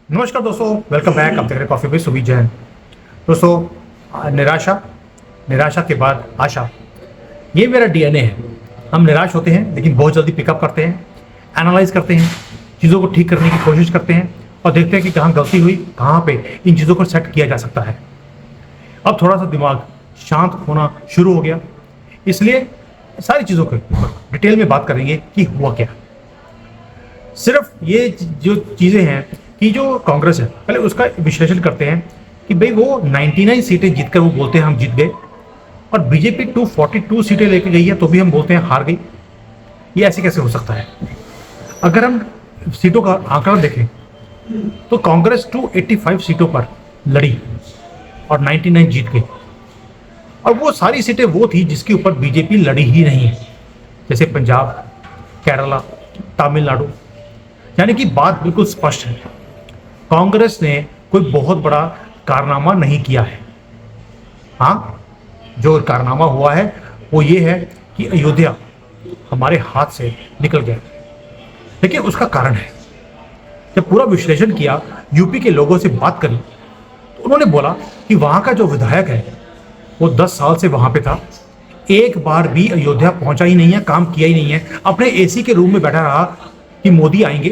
नमस्कार दोस्तों, welcome back. आप देख रहे हैं कॉफी विद सुबीर जैन। दोस्तों, निराशा के बाद आशा, ये मेरा डीएनए है। हम निराश होते हैं लेकिन बहुत जल्दी पिकअप करते हैं, एनालाइज करते हैं, चीज़ों को ठीक करने की कोशिश करते हैं और देखते हैं कि कहाँ गलती हुई, कहाँ पे इन चीज़ों को सेट किया जा सकता है। अब थोड़ा सा दिमाग शांत होना शुरू हो गया, इसलिए सारी चीज़ों को डिटेल में बात करेंगे कि हुआ क्या। सिर्फ ये जो चीज़ें हैं कि जो कांग्रेस है, पहले उसका विश्लेषण करते हैं कि भाई वो 99 सीटें जीतकर वो बोलते हैं हम जीत गए, और बीजेपी 242 सीटें लेके गई है तो भी हम बोलते हैं हार गई। ये ऐसे कैसे हो सकता है? अगर हम सीटों का आंकड़ा देखें तो कांग्रेस 285 सीटों पर लड़ी और 99 जीत गई, और वो सारी सीटें वो थी जिसके ऊपर बीजेपी लड़ी ही नहीं है, जैसे पंजाब, केरला, तमिलनाडु। यानी कि बात बिल्कुल स्पष्ट है, कांग्रेस ने कोई बहुत बड़ा कारनामा नहीं किया है। हाँ, जो कारनामा हुआ है वो ये है कि अयोध्या हमारे हाथ से निकल गया, लेकिन उसका कारण है। जब पूरा विश्लेषण किया, यूपी के लोगों से बात करी, तो उन्होंने बोला कि वहाँ का जो विधायक है वो 10 साल से वहाँ पे था, एक बार भी अयोध्या पहुँचा ही नहीं है, काम किया ही नहीं है। अपने एसी के रूम में बैठा रहा कि मोदी आएंगे,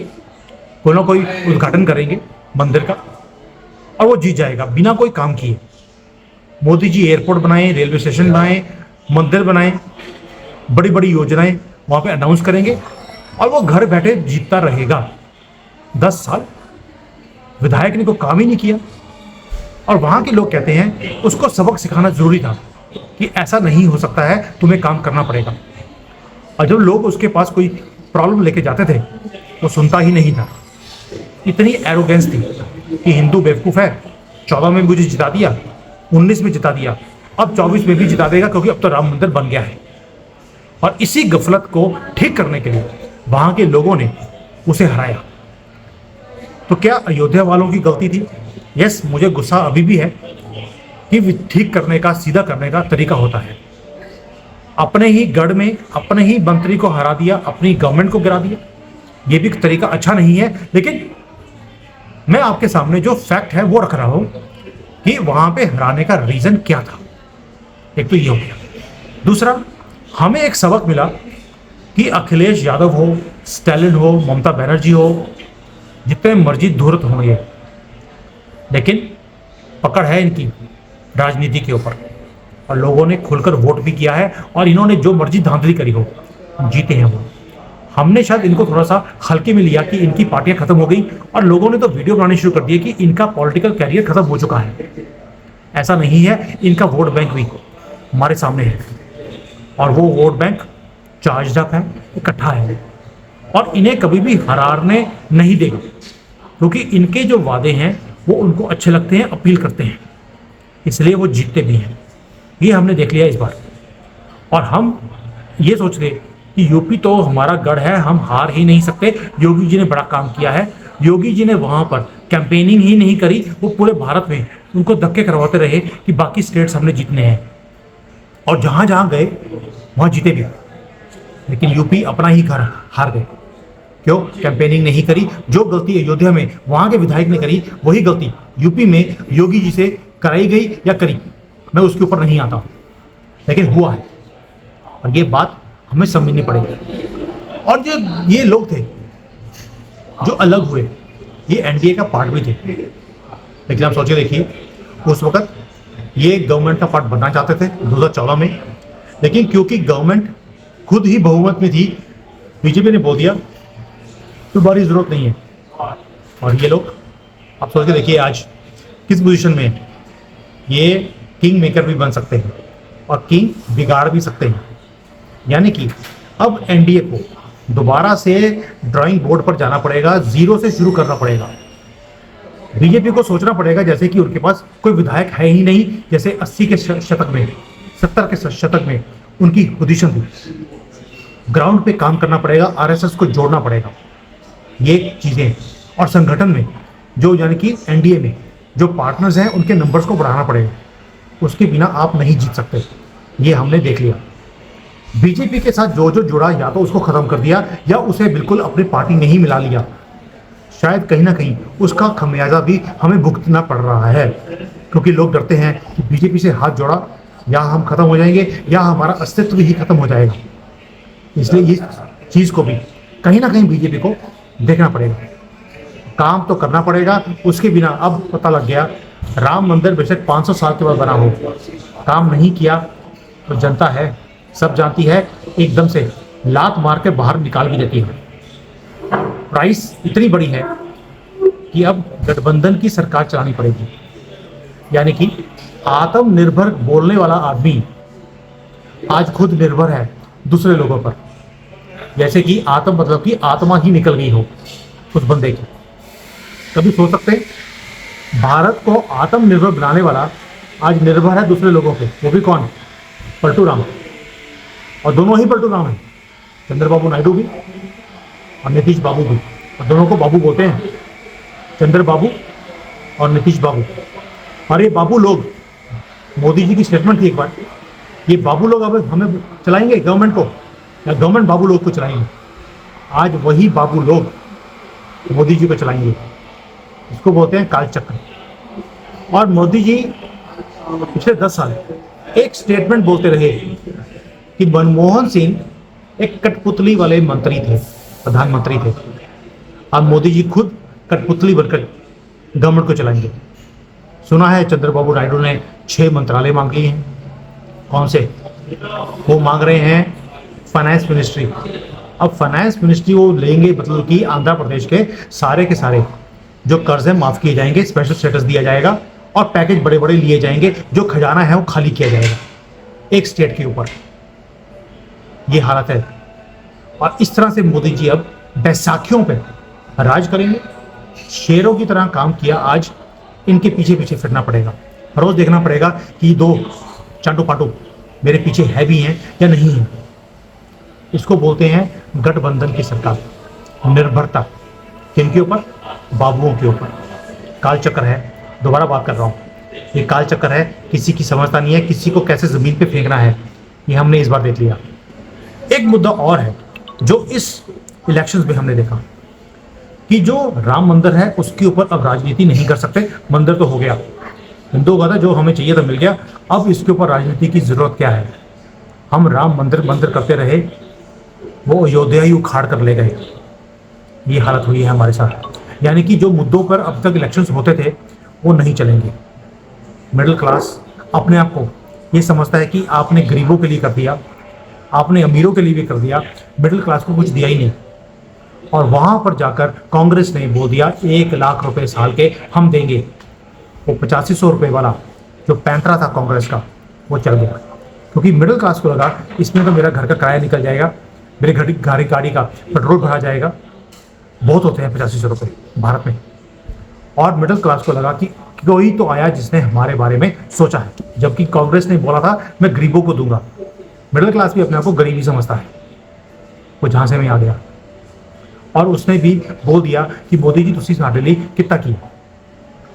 कोई ना कोई उद्घाटन करेंगे मंदिर का और वो जीत जाएगा, बिना कोई काम किए। मोदी जी एयरपोर्ट बनाए, रेलवे स्टेशन बनाए, मंदिर बनाए, बड़ी बड़ी योजनाएं वहाँ पे अनाउंस करेंगे और वो घर बैठे जीतता रहेगा। 10 साल विधायक ने कोई काम ही नहीं किया, और वहाँ के लोग कहते हैं उसको सबक सिखाना जरूरी था कि ऐसा नहीं हो सकता है, तुम्हें काम करना पड़ेगा। और जब लोग उसके पास कोई प्रॉब्लम लेके जाते थे वो सुनता ही नहीं था। इतनी एरोगेंस थी कि हिंदू बेवकूफ़ है, 14 में मुझे जिता दिया, 19 में जिता दिया, अब 24 में भी जिता देगा क्योंकि अब तो राम मंदिर बन गया है। और इसी गफलत को ठीक करने के लिए वहाँ के लोगों ने उसे हराया। तो क्या अयोध्या वालों की गलती थी? यस, मुझे गुस्सा अभी भी है कि ठीक करने का, सीधा करने का तरीका होता है। अपने ही गढ़ में अपने ही मंत्री को हरा दिया, अपनी गवर्नमेंट को गिरा दिया, ये भी तरीका अच्छा नहीं है। लेकिन मैं आपके सामने जो फैक्ट है वो रख रहा हूं कि वहां पे हराने का रीजन क्या था। एक तो ये हो गया। दूसरा, हमें एक सबक मिला कि अखिलेश यादव हो, स्टैलिन हो, ममता बनर्जी हो, जितने मर्जी धूर्त होंगे, लेकिन पकड़ है इनकी राजनीति के ऊपर, और लोगों ने खुलकर वोट भी किया है, और इन्होंने जो मर्जी धांधली करी हो, जीते हैं वो। हमने शायद इनको थोड़ा सा हल्के में लिया कि इनकी पार्टियां खत्म हो गई, और लोगों ने तो वीडियो बनाने शुरू कर दिए कि इनका पॉलिटिकल कैरियर खत्म हो चुका है। ऐसा नहीं है, इनका वोट बैंक भी हमारे सामने है, और वो वोट बैंक चार्ज अप है, इकट्ठा है, और इन्हें कभी भी हराने नहीं देगा, क्योंकि इनके जो वादे हैं वो उनको अच्छे लगते हैं, अपील करते हैं, इसलिए वो जीतते भी हैं। ये हमने देख लिया इस बार। और हम ये सोच रहे कि यूपी तो हमारा गढ़ है, हम हार ही नहीं सकते। योगी जी ने बड़ा काम किया है। योगी जी ने वहाँ पर कैंपेनिंग ही नहीं करी, वो पूरे भारत में उनको धक्के करवाते रहे कि बाकी स्टेट्स हमने जीतने हैं, और जहाँ जहाँ गए वहाँ जीते भी। लेकिन यूपी अपना ही घर हार गए। क्यों? कैंपेनिंग नहीं करी। जो गलती अयोध्या में वहाँ के विधायक ने करी, वही गलती यूपी में योगी जी से कराई गई या करी, मैं उसके ऊपर नहीं आता हूँ, लेकिन हुआ है, और ये बात हमें समझनी पड़ेगी। और जो ये लोग थे जो अलग हुए, ये एनडीए का पार्ट भी थे, लेकिन आप सोचिए, देखिए, उस वक्त ये गवर्नमेंट का पार्ट बनना चाहते थे 2014 में, लेकिन क्योंकि गवर्नमेंट खुद ही बहुमत में थी, बीजेपी ने बोल दिया तुम्हारी जरूरत नहीं है। और ये लोग, आप सोच के देखिए, आज किस पोजीशन में है। ये किंग मेकर भी बन सकते हैं और किंग बिगाड़ भी सकते हैं। यानी कि अब एनडीए को दोबारा से ड्राइंग बोर्ड पर जाना पड़ेगा, जीरो से शुरू करना पड़ेगा। बीजेपी को सोचना पड़ेगा जैसे कि उनके पास कोई विधायक है ही नहीं, जैसे 80 के शतक में, 70 के शतक में उनकी पोजीशन थी। ग्राउंड पे काम करना पड़ेगा, आरएसएस को जोड़ना पड़ेगा, ये चीज़ें। और संगठन में जो, यानी कि एनडीए में जो पार्टनर्स हैं, उनके नंबर्स को बढ़ाना पड़ेगा। उसके बिना आप नहीं जीत सकते, ये हमने देख लिया। बीजेपी के साथ जो जो जुड़ा, या तो उसको खत्म कर दिया या उसे बिल्कुल अपनी पार्टी में ही मिला लिया। शायद कहीं ना कहीं उसका खमियाजा भी हमें भुगतना पड़ रहा है, क्योंकि लोग डरते हैं कि बीजेपी से हाथ जोड़ा या हम खत्म हो जाएंगे या हमारा अस्तित्व ही खत्म हो जाएगा। इसलिए इस चीज़ को भी कहीं ना कहीं बीजेपी को देखना पड़ेगा, काम तो करना पड़ेगा। उसके बिना अब पता लग गया, राम मंदिर बेशक 500 साल के बाद बना हो, काम नहीं किया तो जनता है, सब जानती है, एकदम से लात मार के बाहर निकाल भी देती है। प्राइस इतनी बड़ी है कि अब गठबंधन की सरकार चलानी पड़ेगी, यानी कि आत्मनिर्भर बोलने वाला आदमी आज खुद निर्भर है दूसरे लोगों पर, जैसे कि आत्म मतलब कि आत्मा ही निकल गई हो उस बंदे की। कभी सोच सकते हैं, भारत को आत्मनिर्भर बनाने वाला आज निर्भर है दूसरे लोगों पे, वो भी कौन? पलटू राम। और दोनों ही पलटू राम हैं, चंद्रबाबू नायडू भी और नीतीश बाबू भी, और दोनों को बाबू बोलते हैं, चंद्र बाबू और नीतीश बाबू। और ये बाबू लोग, मोदी जी की स्टेटमेंट थी एक बार, ये बाबू लोग अब हमें चलाएंगे गवर्नमेंट को या गवर्नमेंट बाबू लोग को चलाएंगे। आज वही बाबू लोग मोदी जी को चलाएंगे, इसको बोलते हैं कालचक्र। और मोदी जी पिछले 10 साल एक स्टेटमेंट बोलते रहे कि मनमोहन सिंह एक कठपुतली वाले मंत्री थे, प्रधानमंत्री थे। अब मोदी जी खुद कठपुतली बनकर गवर्नमेंट को चलाएंगे। सुना है चंद्रबाबू नायडू ने 6 मंत्रालय मांग लिए हैं। कौन से? वो मांग रहे हैं फाइनेंस मिनिस्ट्री। अब फाइनेंस मिनिस्ट्री वो लेंगे, मतलब कि आंध्र प्रदेश के सारे जो कर्ज है माफ किए जाएंगे, स्पेशल स्टेटस दिया जाएगा और पैकेज बड़े बड़े लिए जाएंगे, जो खजाना है वो खाली किया जाएगा एक स्टेट के ऊपर। ये हालत है। और इस तरह से मोदी जी अब बैसाखियों पे राज करेंगे। शेरों की तरह काम किया, आज इनके पीछे पीछे फिरना पड़ेगा। रोज देखना पड़ेगा कि 2 चाटू पाटू मेरे पीछे है भी हैं या नहीं है। इसको बोलते हैं गठबंधन की सरकार। निर्भरता किनके ऊपर? बाबुओं के ऊपर। कालचक्र है, दोबारा बात कर रहा हूँ, ये कालचक्र है, किसी की समझता नहीं है, किसी को कैसे जमीन पे फेंकना है, ये हमने इस बार देख लिया। एक मुद्दा और है जो इस इलेक्शंस में हमने देखा कि जो राम मंदिर है उसके ऊपर अब राजनीति नहीं कर सकते। मंदिर तो हो गया, हिंदू का था, जो हमें चाहिए था मिल गया। अब इसके ऊपर राजनीति की जरूरत क्या है? हम राम मंदिर करते रहे, वो अयोध्या ही उखाड़ कर ले गए। ये हालत हुई है हमारे साथ। यानी कि जो मुद्दों पर अब तक इलेक्शंस होते थे वो नहीं चलेंगे। मिडिल क्लास अपने आप को ये समझता है कि आपने गरीबों के लिए कर दिया, आपने अमीरों के लिए भी कर दिया, मिडिल क्लास को कुछ दिया ही नहीं। और वहां पर जाकर कांग्रेस ने बोल दिया 1 लाख रुपए साल के हम देंगे। वो 8500 रुपये वाला जो पैंतरा था कांग्रेस का, वो चल गया, क्योंकि मिडिल क्लास को लगा इसमें तो मेरा घर का किराया निकल जाएगा, मेरे गाड़ी का पेट्रोल भरा जाएगा। बहुत होते हैं 8500 रुपये भारत में। और मिडिल क्लास को लगा कि कोई तो आया जिसने हमारे बारे में सोचा है, जबकि कांग्रेस ने बोला था मैं गरीबों को दूंगा। मिडिल क्लास भी अपने आप को गरीब ही समझता है, वो झांसे में आ गया। और उसने भी बोल दिया कि मोदी जी तुसी साढ़े लिए कितना किया।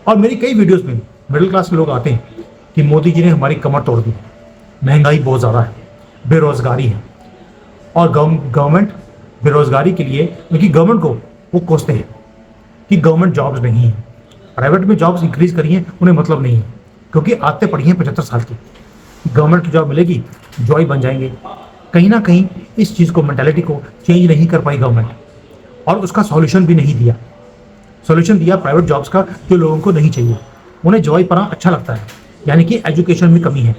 और मेरी कई वीडियोस में मिडिल क्लास के लोग आते हैं कि मोदी जी ने हमारी कमर तोड़ दी, महंगाई बहुत ज़्यादा है, बेरोजगारी है। और गवर्नमेंट बेरोजगारी के लिए, क्योंकि गवर्नमेंट को वो कोसते हैं कि गवर्नमेंट जॉब्स नहीं है, प्राइवेट में जॉब्स इंक्रीज करी हैं, उन्हें मतलब नहीं है, क्योंकि आते पड़ी हैं 75 साल की। गवर्नमेंट की जॉब मिलेगी, जॉय बन जाएंगे। कहीं ना कहीं इस चीज़ को, मेंटालिटी को चेंज नहीं कर पाई गवर्नमेंट, और उसका सॉल्यूशन भी नहीं दिया। सॉल्यूशन दिया प्राइवेट जॉब्स का, जो लोगों को नहीं चाहिए, उन्हें जॉय पना अच्छा लगता है, यानी कि एजुकेशन में कमी है।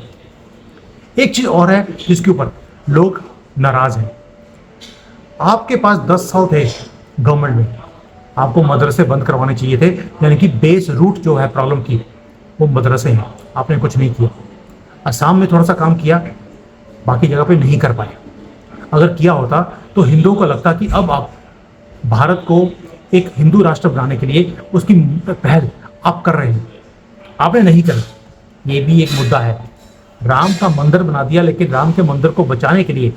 एक चीज़ और है जिसके ऊपर लोग नाराज हैं। आपके पास 10 साल थे गवर्नमेंट में, आपको मदरसे बंद करवाने चाहिए थे, यानी कि बेस रूट जो है प्रॉब्लम की वो मदरसे हैं। आपने कुछ नहीं किया। असम में थोड़ा सा काम किया, बाकी जगह पे नहीं कर पाए। अगर किया होता तो हिंदुओं को लगता कि अब आप भारत को एक हिंदू राष्ट्र बनाने के लिए उसकी पहल आप कर रहे हैं, आपने नहीं करा। ये भी एक मुद्दा है। राम का मंदिर बना दिया, लेकिन राम के मंदिर को बचाने के लिए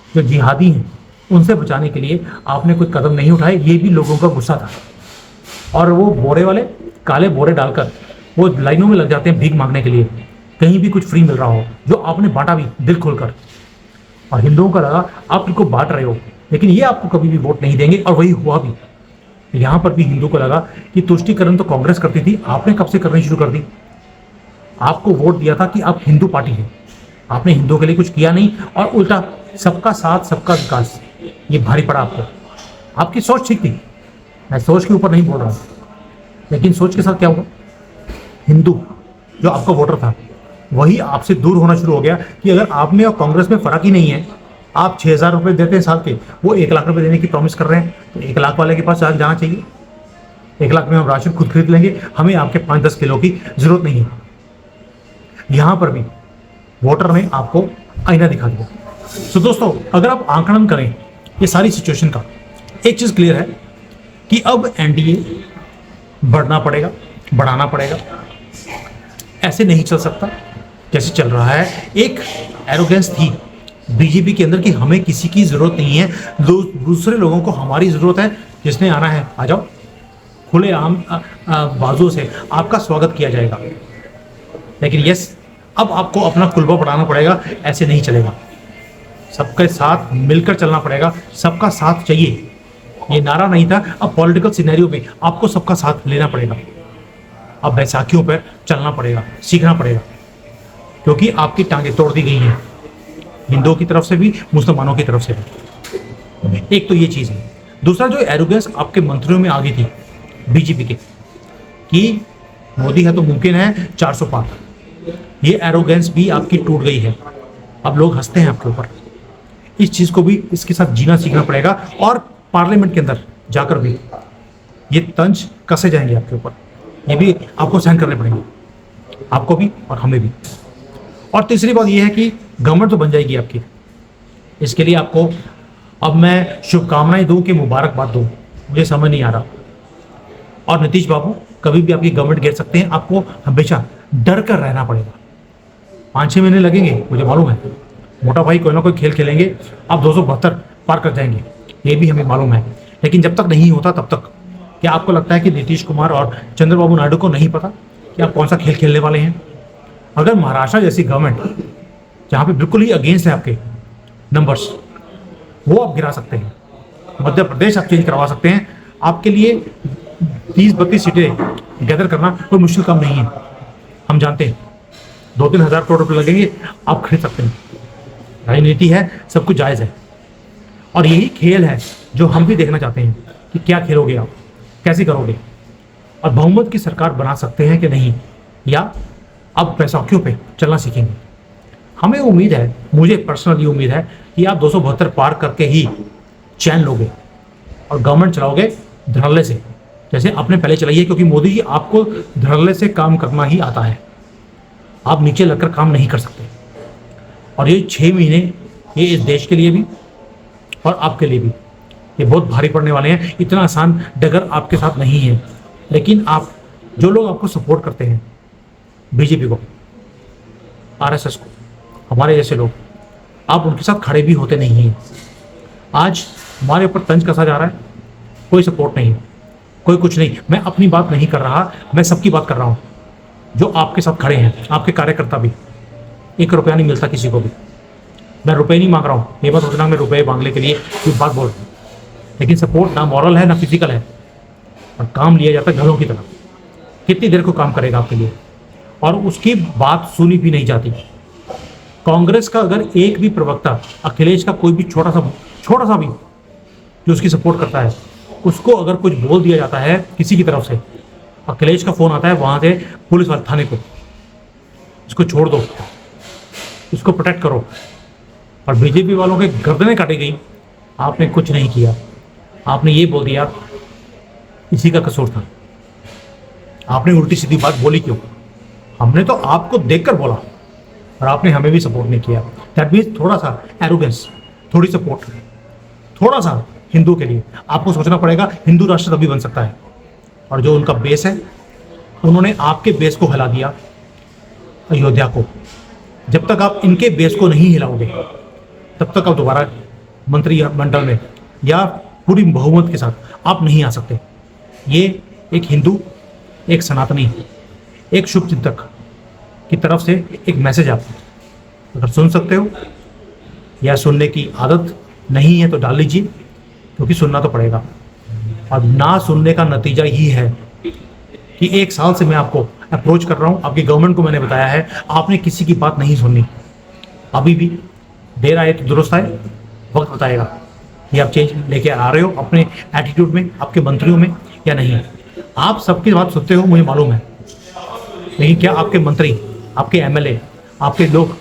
जो जिहादी हैं उनसे बचाने के लिए आपने कोई कदम नहीं उठाए। ये भी लोगों का गुस्सा था। और वो बोरे वाले काले बोरे डालकर वो लाइनों में लग जाते हैं भीख मांगने के लिए, कहीं भी कुछ फ्री मिल रहा हो, जो आपने बांटा भी दिल खोलकर। और हिंदुओं का लगा आप इनको बांट रहे हो, लेकिन ये आपको कभी भी वोट नहीं देंगे। और वही हुआ भी, यहाँ पर भी हिंदू को लगा कि तुष्टीकरण तो कांग्रेस करती थी, आपने कब से करनी शुरू कर दी। आपको वोट दिया था कि आप हिंदू पार्टी है, आपने हिंदुओं के लिए कुछ किया नहीं, और उल्टा सबका साथ सबका विकास, ये भारी पड़ा आपको। आपकी सोच ठीक थी, मैं सोच के ऊपर नहीं बोल रहा हूँ, लेकिन सोच के साथ क्या हुआ, हिंदू जो आपका वोटर था वही आपसे दूर होना शुरू हो गया कि अगर आप में और कांग्रेस में फर्क ही नहीं है, आप 6,000 रुपये देते हैं साल के, वो 1 लाख रुपये देने की प्रॉमिस कर रहे हैं, तो 1 लाख वाले के पास जाना चाहिए। 1 लाख में हम राशन खुद खरीद लेंगे, हमें आपके 5-10 किलो की जरूरत नहीं है। यहाँ पर भी वोटर ने आपको आईना दिखा दिया। तो दोस्तों, अगर आप आंकलन करें ये सारी सिचुएशन का, एक चीज़ क्लियर है कि अब एनडीए बढ़ना पड़ेगा, बढ़ाना पड़ेगा। ऐसे नहीं चल सकता जैसे चल रहा है। एक एरोगेंस थी बीजेपी के अंदर कि हमें किसी की ज़रूरत नहीं है, दूसरे लोगों को हमारी ज़रूरत है, जिसने आना है आ जाओ, खुले आम बाजुओं से आपका स्वागत किया जाएगा। लेकिन यस, अब आपको अपना कुलबा बढ़ाना पड़ेगा, ऐसे नहीं चलेगा। सबके साथ मिलकर चलना पड़ेगा, सबका साथ चाहिए, ये नारा नहीं था। अब पॉलिटिकल सिनेरियो में आपको सबका साथ लेना पड़ेगा, अब बैसाखियों पर चलना पड़ेगा, सीखना पड़ेगा, क्योंकि आपकी टांगें तोड़ दी गई हैं, हिंदुओं की तरफ से भी, मुसलमानों की तरफ से भी। एक तो ये चीज़ है। दूसरा, जो एरोगेंस आपके मंत्रियों में आ गई थी बीजेपी के कि मोदी है तो मुमकिन है 400 पार, ये एरोगेंस भी आपकी टूट गई है। अब लोग हंसते हैं आपके ऊपर। इस चीज़ को भी, इसके साथ जीना सीखना पड़ेगा, और पार्लियामेंट के अंदर जाकर भी ये तंज कसे जाएंगे आपके ऊपर, ये भी आपको सहन करने पड़ेंगे, आपको भी और हमें भी। और तीसरी बात यह है कि गवर्नमेंट तो बन जाएगी आपकी, इसके लिए आपको अब मैं शुभकामनाएं दूं कि मुबारकबाद दूं, मुझे समझ नहीं आ रहा। और नीतीश बाबू, कभी भी आपकी गवर्नमेंट गिर सकते हैं, आपको हमेशा डर कर रहना पड़ेगा। 5-6 महीने लगेंगे, मुझे मालूम है, मोटा भाई कोई ना कोई खेल खेलेंगे, आप 272 पार कर जाएंगे, ये भी हमें मालूम है। लेकिन जब तक नहीं होता तब तक क्या आपको लगता है कि नीतीश कुमार और चंद्रबाबू नायडू को नहीं पता कि आप कौन सा खेल खेलने वाले हैं? अगर महाराष्ट्र जैसी गवर्नमेंट, जहाँ पे बिल्कुल ही अगेंस्ट है आपके नंबर्स, वो आप गिरा सकते हैं। मध्य प्रदेश आप चेंज करवा सकते हैं। आपके लिए 30-32 सीटें गैदर करना कोई मुश्किल काम नहीं है, हम जानते हैं। 2-3 हज़ार करोड़ रुपये लगेंगे, आप खरीद सकते हैं। राजनीति है, सब कुछ जायज़ है, और यही खेल है जो हम भी देखना चाहते हैं कि क्या खेलोगे आप, कैसे करोगे, और बहुमत की सरकार बना सकते हैं कि नहीं, या अब बैसाखियों पे चलना सीखेंगे। हमें उम्मीद है, मुझे पर्सनली उम्मीद है कि आप 272 पार करके ही चैन लोगे और गवर्नमेंट चलाओगे धड़ल्ले से, जैसे आपने पहले चलाई है, क्योंकि मोदी जी आपको धड़ल्ले से काम करना ही आता है, आप नीचे लगकर काम नहीं कर सकते। और ये 6 महीने, ये इस देश के लिए भी और आपके लिए भी ये बहुत भारी पड़ने वाले हैं। इतना आसान डगर आपके साथ नहीं है। लेकिन आप, जो लोग आपको सपोर्ट करते हैं, बीजेपी को, आरएसएस को, हमारे जैसे लोग, आप उनके साथ खड़े भी होते नहीं हैं। आज हमारे ऊपर तंज कसा जा रहा है, कोई सपोर्ट नहीं, कोई कुछ नहीं। मैं अपनी बात नहीं कर रहा, मैं सबकी बात कर रहा हूँ जो आपके साथ खड़े हैं, आपके कार्यकर्ता भी। 1 रुपया नहीं मिलता किसी को भी। मैं रुपए नहीं मांग रहा हूँ, ये बात सोचना मैं रुपए मांगने के लिए कोई बात बोल रहा हूँ। लेकिन सपोर्ट ना मॉरल है ना फिजिकल है, और काम लिया जाता है घरों की तरह। कितनी देर को काम करेगा आपके लिए, और उसकी बात सुनी भी नहीं जाती। कांग्रेस का अगर एक भी प्रवक्ता, अखिलेश का कोई भी छोटा सा भी जो उसकी सपोर्ट करता है, उसको अगर कुछ बोल दिया जाता है किसी की तरफ से, अखिलेश का फ़ोन आता है वहाँ से पुलिस वाले थाने को, इसको छोड़ दो, इसको प्रोटेक्ट करो। और बीजेपी वालों के गर्दनें काटी गई, आपने कुछ नहीं किया, आपने ये बोल दिया इसी का कसूर था। आपने उल्टी सीधी बात बोली क्यों? हमने तो आपको देखकर बोला, और आपने हमें भी सपोर्ट नहीं किया। दैट मीन्स थोड़ा सा एरोगेंस, थोड़ी सपोर्ट, थोड़ा सा हिंदू के लिए आपको सोचना पड़ेगा। हिंदू राष्ट्र तभी बन सकता है। और जो उनका बेस है, उन्होंने आपके बेस को हिला दिया, अयोध्या को। जब तक आप इनके बेस को नहीं हिलाओगे, तब तक आप दोबारा मंत्रिमंडल में या पूरी बहुमत के साथ आप नहीं आ सकते। ये एक हिंदू, एक सनातनी, एक शुभ चिंतक की तरफ से एक मैसेज आप अगर सुन सकते हो, या सुनने की आदत नहीं है तो डाल लीजिए, क्योंकि सुनना तो पड़ेगा। और ना सुनने का नतीजा ही है कि 1 साल से मैं आपको अप्रोच कर रहा हूँ, आपकी गवर्नमेंट को मैंने बताया है, आपने किसी की बात नहीं सुननी। अभी भी देर आए तो दुरुस्त आए, वक्त बताएगा कि आप चेंज लेके आ रहे हो अपने एटीट्यूड में, आपके मंत्रियों में या नहीं। आप सबकी बात सुनते हो मुझे मालूम है, लेकिन क्या आपके मंत्री, आपके एमएलए, आपके लोग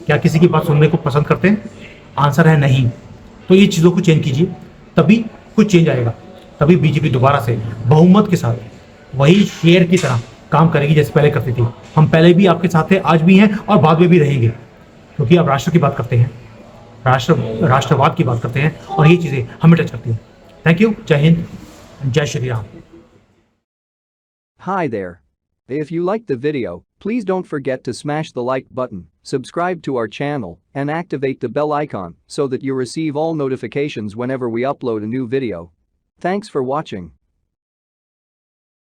क्या किसी की बात सुनने को पसंद करते हैं? आंसर है नहीं। तो ये चीज़ों को चेंज कीजिए, तभी कुछ चेंज आएगा, तभी बीजेपी दोबारा से बहुमत के साथ वही शेर की तरह काम करेगी जैसे पहले करती थी। हम पहले भी आपके साथ थे, आज भी हैं और बाद में भी रहेंगे, क्योंकि आप राष्ट्र की बात करते हैं, राष्ट्रवाद की बात करते हैं और ये चीज़ें हमें टच करती हैं। थैंक यू, जय हिंद, जय Shri Ram. Hi there. If you liked the video, please don't forget to smash the like button, subscribe to our channel, and activate the bell icon so that you receive all notifications whenever we upload a new video. Thanks for watching.